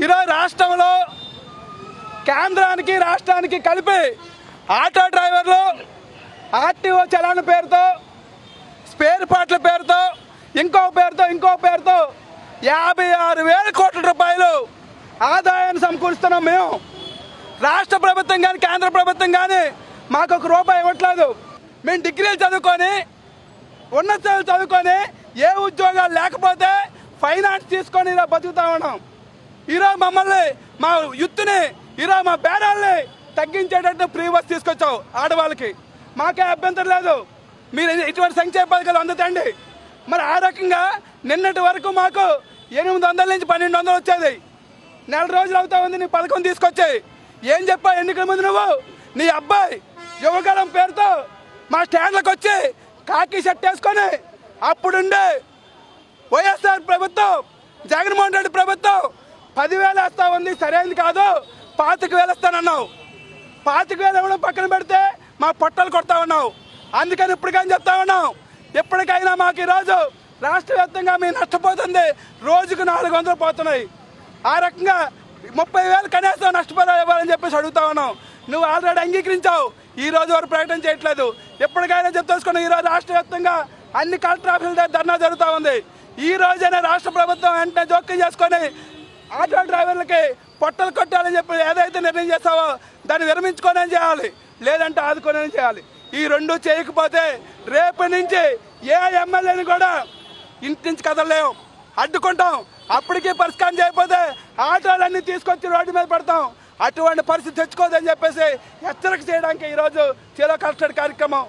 ఈరోజు రాష్ట్రంలో కేంద్రానికి రాష్ట్రానికి కలిపి ఆటో డ్రైవర్లు ఆర్టీఓ చలాన్ పేరుతో స్పేర్ పార్ట్ల పేరుతో ఇంకో పేరుతో 56,000 కోట్ల రూపాయలు ఆదాయాన్ని సమకూరుస్తున్నాం. మేము రాష్ట్ర ప్రభుత్వం కానీ కేంద్ర ప్రభుత్వం కానీ మాకు ₹1 ఇవ్వట్లేదు. మేము డిగ్రీలు చదువుకొని ఉన్నత చదువులు చదువుకొని ఏ ఉద్యోగాలు లేకపోతే ఫైనాన్స్ తీసుకొని ఇలా బతుకుతా ఉన్నాం. ఈరోజు మమ్మల్ని మా యుత్తుని ఈరోజు మా బేరాల్ని తగ్గించేటట్టు ఫ్రీ బస్ తీసుకొచ్చావు ఆడవాళ్ళకి. మాకే అభ్యంతరం లేదు, మీరు ఇటువంటి సంక్షేమ పథకాలు అందుతండి. మరి ఆ రకంగా నిన్నటి వరకు మాకు 800 నుంచి 1200 వచ్చేది. నెల రోజులు అవుతా ఉంది నీ పథకం తీసుకొచ్చాయి. ఏం చెప్పా ఎన్నికల ముందు నువ్వు నీ అబ్బాయి యువగలం పేరుతో మా స్టాండ్లకు వచ్చి కాకి షర్ట్ వేసుకొని అప్పుడుండే వైఎస్ఆర్ ప్రభుత్వం జగన్మోహన్ రెడ్డి ప్రభుత్వం 10,000 వేస్తా ఉంది, సరైనది కాదు, 25,000 ఇస్తానన్నావు. 25,000 ఇవ్వడం పక్కన పెడితే మా పొట్టలు కొడతా ఉన్నావు. అందుకని ఇప్పటికైనా చెప్తా ఉన్నాం, ఎప్పటికైనా మాకు ఈరోజు రాష్ట్ర వ్యాప్తంగా మేము నష్టపోతుంది, రోజుకు 400 పోతున్నాయి. ఆ రకంగా 30,000 కనీసం నష్టపరిహారం ఇవ్వాలని చెప్పేసి అడుగుతా ఉన్నాం. నువ్వు ఆల్రెడీ అంగీకరించావు, ఈ రోజు వరకు ప్రకటన చేయట్లేదు. ఎప్పటికైనా చెప్తేసుకుని ఈరోజు రాష్ట్ర వ్యాప్తంగా అన్ని కలెక్టర్ ఆఫీసుల దగ్గర ధర్నా జరుగుతూ ఉంది. ఈ రోజైనా రాష్ట్ర ప్రభుత్వం వెంటనే జోక్యం చేసుకొని ఆటో డ్రైవర్లకి పొట్టలు కొట్టాలని చెప్పి ఏదైతే నిర్ణయం చేస్తావో దాన్ని విరమించుకోనని చేయాలి, లేదంటే ఆదుకోనని చేయాలి. ఈ రెండు చేయకపోతే రేపు నుంచి ఏ ఎమ్మెల్యేని కూడా ఇంటి నుంచి కదలలేము, అడ్డుకుంటాం. అప్పటికీ పరిష్కారం చేయకపోతే ఆటోలన్నీ తీసుకొచ్చి రోడ్డు మీద పెడతాం. అటువంటి పరిస్థితి తెచ్చుకోదని చెప్పేసి హెచ్చరిక చేయడానికి ఈరోజు చలో కలెక్టర్ కార్యక్రమం.